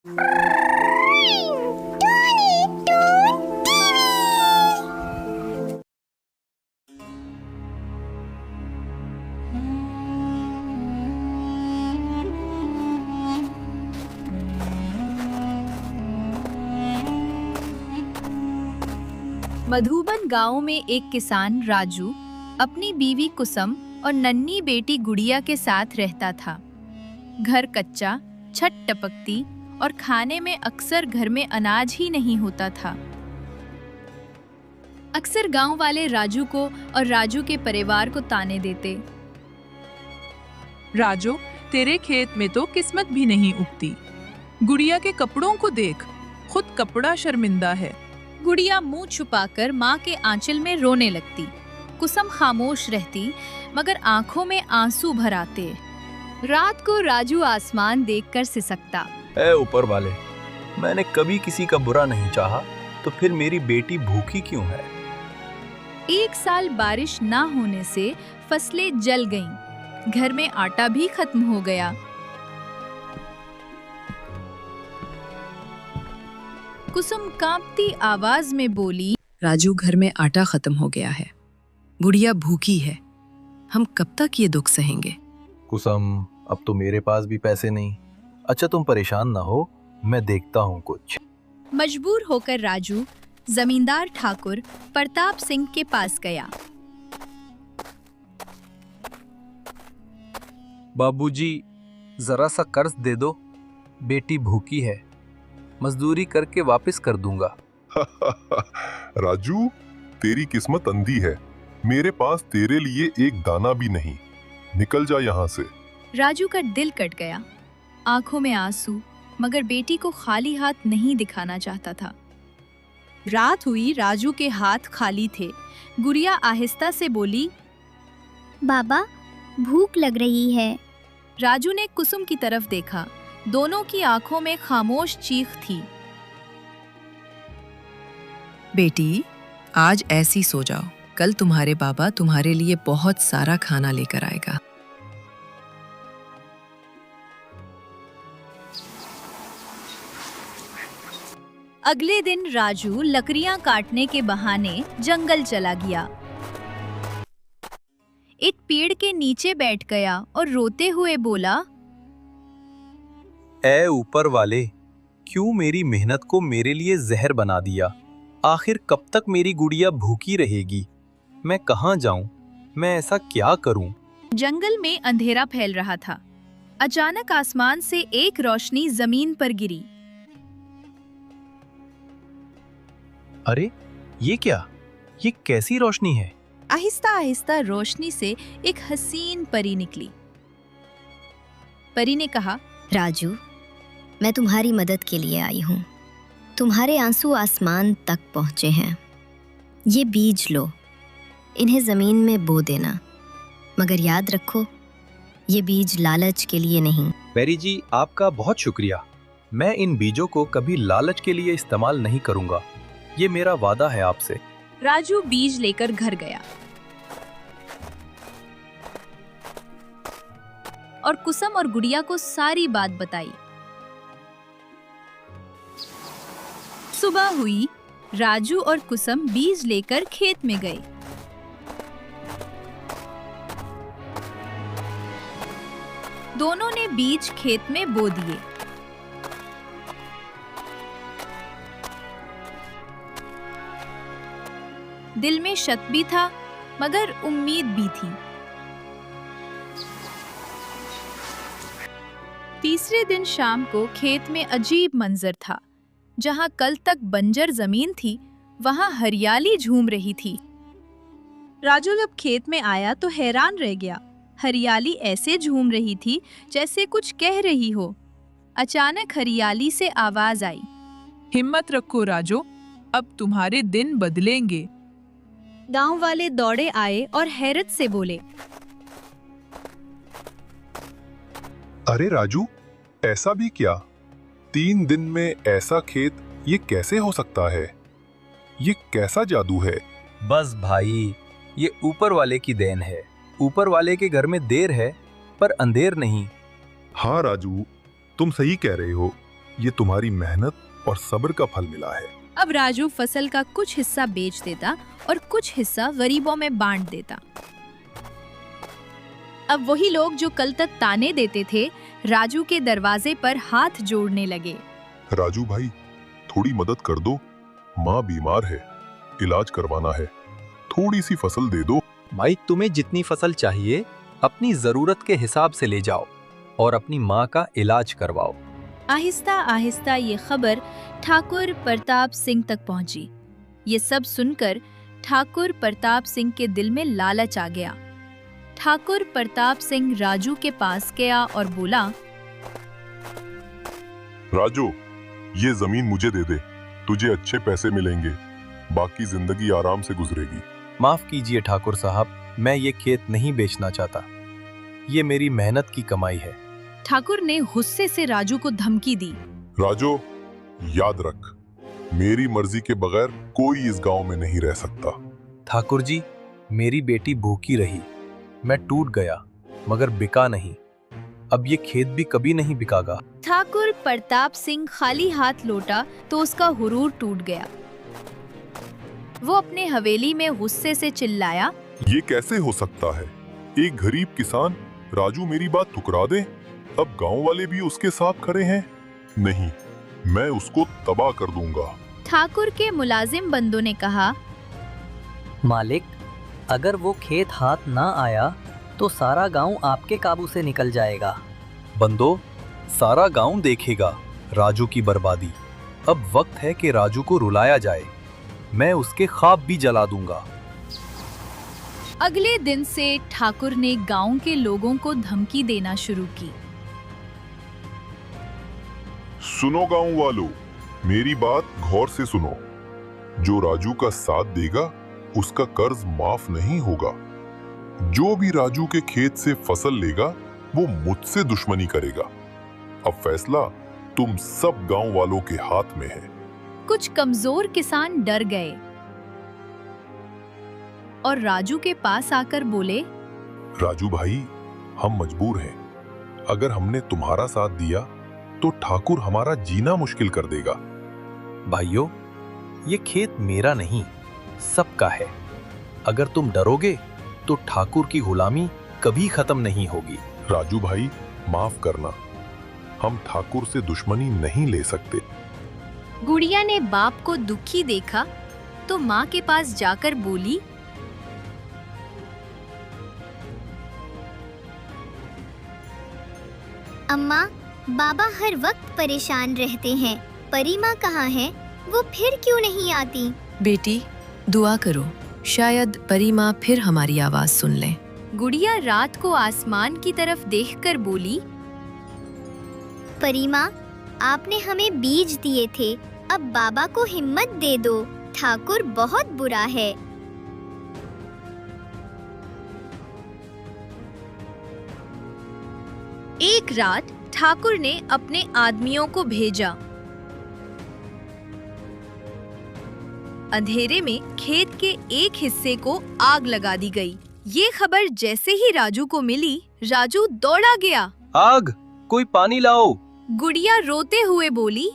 मधुबन गांव में एक किसान राजू अपनी बीवी कुसुम और नन्ही बेटी गुड़िया के साथ रहता था। घर कच्चा, छत टपकती और खाने में अक्सर घर में अनाज ही नहीं होता था। अक्सर गांव वाले राजू को और राजू के परिवार को ताने देते। राजू, तेरे खेत में तो किस्मत भी नहीं उगती। गुड़िया के कपड़ों को देख, खुद कपड़ा शर्मिंदा है। गुड़िया मुंह छुपाकर माँ के आंचल में रोने लगती। कुसुम खामोश रहती, मगर आंखों में आंसू भर आते। रात को राजू आसमान देखकर सिसकता। ऐ ऊपर वाले, मैंने कभी किसी का बुरा नहीं चाहा, तो फिर मेरी बेटी भूखी क्यों है? एक साल बारिश ना होने से फसलें जल गईं, घर में आटा भी खत्म हो गया। कुसुम कांपती आवाज में बोली, राजू, घर में आटा खत्म हो गया है, गुड़िया भूखी है, हम कब तक ये दुख सहेंगे? कुसुम, अब तो मेरे पास भी पैसे नहीं। अच्छा, तुम परेशान ना हो, मैं देखता हूँ कुछ। मजबूर होकर राजू जमींदार ठाकुर प्रताप सिंह के पास गया। बाबूजी, जरा सा कर्ज दे दो, बेटी भूखी है, मजदूरी करके वापस कर दूंगा। राजू, तेरी किस्मत अंधी है, मेरे पास तेरे लिए एक दाना भी नहीं, निकल जा यहाँ से। राजू का दिल कट गया, आंखों में आंसू, मगर बेटी को खाली हाथ नहीं दिखाना चाहता था। रात हुई, राजू के हाथ खाली थे। गुड़िया आहिस्ता से बोली, बाबा, भूख लग रही है। राजू ने कुसुम की तरफ देखा, दोनों की आंखों में खामोश चीख थी। बेटी, आज ऐसी सो जाओ, कल तुम्हारे बाबा तुम्हारे लिए बहुत सारा खाना लेकर आएगा। अगले दिन राजू लकड़ियां काटने के बहाने जंगल चला गया। एक पेड़ के नीचे बैठ गया और रोते हुए बोला, ऐ ऊपर वाले, क्यों मेरी मेहनत को मेरे लिए जहर बना दिया? आखिर कब तक मेरी गुड़िया भूखी रहेगी? मैं कहाँ जाऊं? मैं ऐसा क्या करूं? जंगल में अंधेरा फैल रहा था। अचानक आसमान से एक रोशनी जमीन पर गिरी। अरे, ये क्या? ये कैसी रोशनी है? आहिस्ता आहिस्ता रोशनी से एक हसीन परी निकली। परी ने कहा, राजू, मैं तुम्हारी मदद के लिए आई हूँ। तुम्हारे आंसू आसमान तक पहुँचे हैं। ये बीज लो, इन्हें जमीन में बो देना, मगर याद रखो, ये बीज लालच के लिए नहीं। पेरी जी, आपका बहुत शुक्रिया। मैं इन बीजों को कभी लालच के लिए इस्तेमाल नहीं करूंगा, ये मेरा वादा है आपसे। राजू बीज लेकर घर गया और कुसुम और गुड़िया को सारी बात बताई। सुबह हुई, राजू और कुसुम बीज लेकर खेत में गए। दोनों ने बीज खेत में बो दिए। दिल में शक भी था, मगर उम्मीद भी थी। तीसरे दिन शाम को खेत में अजीब मंजर था। जहां कल तक बंजर जमीन थी, वहां हरियाली झूम रही थी। राजू जब खेत में आया तो हैरान रह गया। हरियाली ऐसे झूम रही थी जैसे कुछ कह रही हो। अचानक हरियाली से आवाज आई, हिम्मत रखो राजू, अब तुम्हारे दिन बदलेंगे। गांव वाले दौड़े आए और हैरत से बोले, अरे राजू, ऐसा भी क्या? 3 दिन में ऐसा खेत, ये कैसे हो सकता है? ये कैसा जादू है? बस भाई, ये ऊपर वाले की देन है। ऊपर वाले के घर में देर है, पर अंधेर नहीं। हाँ राजू, तुम सही कह रहे हो। ये तुम्हारी मेहनत और सब्र का फल मिला है। अब राजू फसल का कुछ हिस्सा बेच देता और कुछ हिस्सा गरीबों में बांट देता। अब वही लोग जो कल तक ताने देते थे राजू के दरवाजे पर हाथ जोड़ने लगे। राजू भाई, थोड़ी मदद कर दो, माँ बीमार है, इलाज करवाना है, थोड़ी सी फसल दे दो। भाई, तुम्हें जितनी फसल चाहिए अपनी जरूरत के हिसाब से ले जाओ और अपनी माँ का इलाज करवाओ। आहिस्ता आहिस्ता ये खबर ठाकुर प्रताप सिंह तक पहुंची। ये सब सुनकर ठाकुर प्रताप सिंह के दिल में लालच आ गया। ठाकुर प्रताप सिंह राजू के पास गया और बोला, राजू, ये जमीन मुझे दे दे, तुझे अच्छे पैसे मिलेंगे, बाकी जिंदगी आराम से गुजरेगी। माफ कीजिए ठाकुर साहब, मैं ये खेत नहीं बेचना चाहता। ये मेरी मेहनत की कमाई है। ठाकुर ने गुस्से से राजू को धमकी दी। राजू, याद रख, मेरी मर्जी के बगैर कोई इस गांव में नहीं रह सकता। ठाकुर जी, मेरी बेटी भूखी रही, मैं टूट गया मगर बिका नहीं। अब ये खेत भी कभी नहीं बिकागा। ठाकुर प्रताप सिंह खाली हाथ लौटा तो उसका हुरूर टूट गया। वो अपने हवेली में गुस्से से चिल्लाया, ये कैसे हो सकता है? एक गरीब किसान राजू मेरी बात ठुकरा दे, अब गांव वाले भी उसके साथ खड़े हैं। नहीं, मैं उसको तबाह कर दूंगा। ठाकुर के मुलाजिम बंदों ने कहा, मालिक, अगर वो खेत हाथ ना आया तो सारा गांव आपके काबू से निकल जाएगा। बंदो, सारा गांव देखेगा राजू की बर्बादी। अब वक्त है कि राजू को रुलाया जाए। मैं उसके ख्वाब भी जला दूंगा। अगले दिन से ठाकुर ने गांव के लोगों को धमकी देना शुरू की। सुनो गांव वालों, मेरी बात गौर से सुनो। जो राजू का साथ देगा उसका कर्ज माफ नहीं होगा। जो भी राजू के खेत से फसल लेगा वो मुझसे दुश्मनी करेगा। अब फैसला तुम सब गांव वालों के हाथ में है। कुछ कमजोर किसान डर गए और राजू के पास आकर बोले, राजू भाई, हम मजबूर हैं। अगर हमने तुम्हारा साथ दिया तो ठाकुर हमारा जीना मुश्किल कर देगा। भाइयों, ये खेत मेरा नहीं, सबका है। अगर तुम डरोगे तो ठाकुर की गुलामी कभी खत्म नहीं होगी। राजू भाई, माफ करना, हम ठाकुर से दुश्मनी नहीं ले सकते। गुड़िया ने बाप को दुखी देखा तो माँ के पास जाकर बोली, अम्मा, बाबा हर वक्त परेशान रहते हैं। परी माँ कहाँ है? वो फिर क्यों नहीं आती? बेटी, दुआ करो, शायद परी माँ फिर हमारी आवाज सुन लें। गुड़िया रात को आसमान की तरफ देखकर बोली, परी माँ, आपने हमें बीज दिए थे, अब बाबा को हिम्मत दे दो। ठाकुर बहुत बुरा है। एक रात ठाकुर ने अपने आदमियों को भेजा। अंधेरे में खेत के एक हिस्से को आग लगा दी गई। ये खबर जैसे ही राजू को मिली, राजू दौड़ा गया। आग, कोई पानी लाओ। गुड़िया रोते हुए बोली,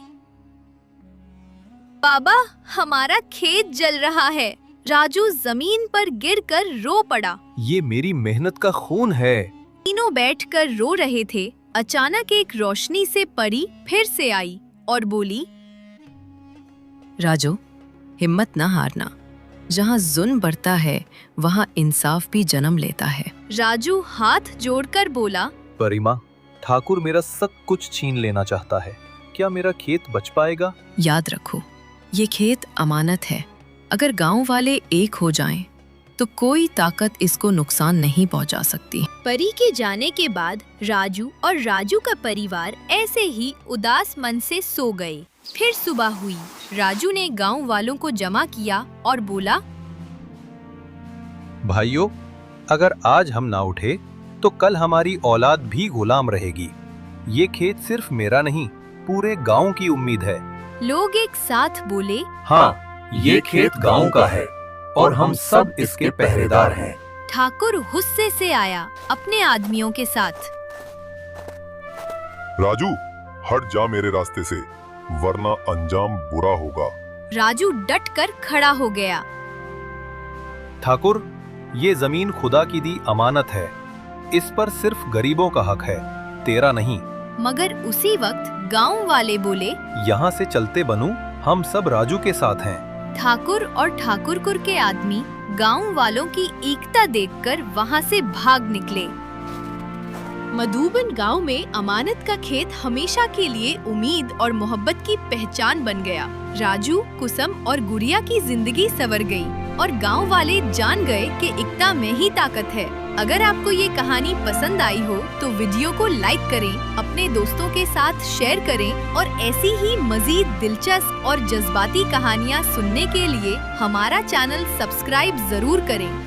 बाबा, हमारा खेत जल रहा है। राजू जमीन पर गिरकर रो पड़ा। ये मेरी मेहनत का खून है। तीनों बैठकर रो रहे थे। अचानक एक रोशनी से परी फिर से आई और बोली, राजू, हिम्मत ना हारना। जहाँ जुल्म बढ़ता है वहाँ इंसाफ भी जन्म लेता है। राजू हाथ जोड़कर बोला, परिमा, ठाकुर मेरा सब कुछ छीन लेना चाहता है। क्या मेरा खेत बच पाएगा? याद रखो, ये खेत अमानत है। अगर गांव वाले एक हो जाएं, तो कोई ताकत इसको नुकसान नहीं पहुंचा सकती। परी के जाने के बाद राजू और राजू का परिवार ऐसे ही उदास मन से सो गए। फिर सुबह हुई। राजू ने गांव वालों को जमा किया और बोला, भाइयों, अगर आज हम ना उठे तो कल हमारी औलाद भी गुलाम रहेगी। ये खेत सिर्फ मेरा नहीं, पूरे गांव की उम्मीद है। लोग एक साथ बोले, हाँ, ये खेत गांव का है और हम सब इसके पहरेदार हैं। ठाकुर गुस्से से आया अपने आदमियों के साथ। राजू, हट जा मेरे रास्ते से, वरना अंजाम बुरा होगा। राजू डट कर खड़ा हो गया। ठाकुर, ये जमीन खुदा की दी अमानत है। इस पर सिर्फ गरीबों का हक है, तेरा नहीं। मगर उसी वक्त गांव वाले बोले, यहाँ से चलते बनू, हम सब राजू के साथ हैं। ठाकुर और ठाकुरकुर के आदमी गांव वालों की एकता देखकर वहां से भाग निकले। मधुबन गांव में अमानत का खेत हमेशा के लिए उम्मीद और मोहब्बत की पहचान बन गया। राजू, कुसुम और गुड़िया की जिंदगी संवर गई और गांव वाले जान गए कि एकता में ही ताकत है। अगर आपको ये कहानी पसंद आई हो तो वीडियो को लाइक करें, अपने दोस्तों के साथ शेयर करें और ऐसी ही मजीद दिलचस्प और जज्बाती कहानियाँ सुनने के लिए हमारा चैनल सब्सक्राइब जरूर करें।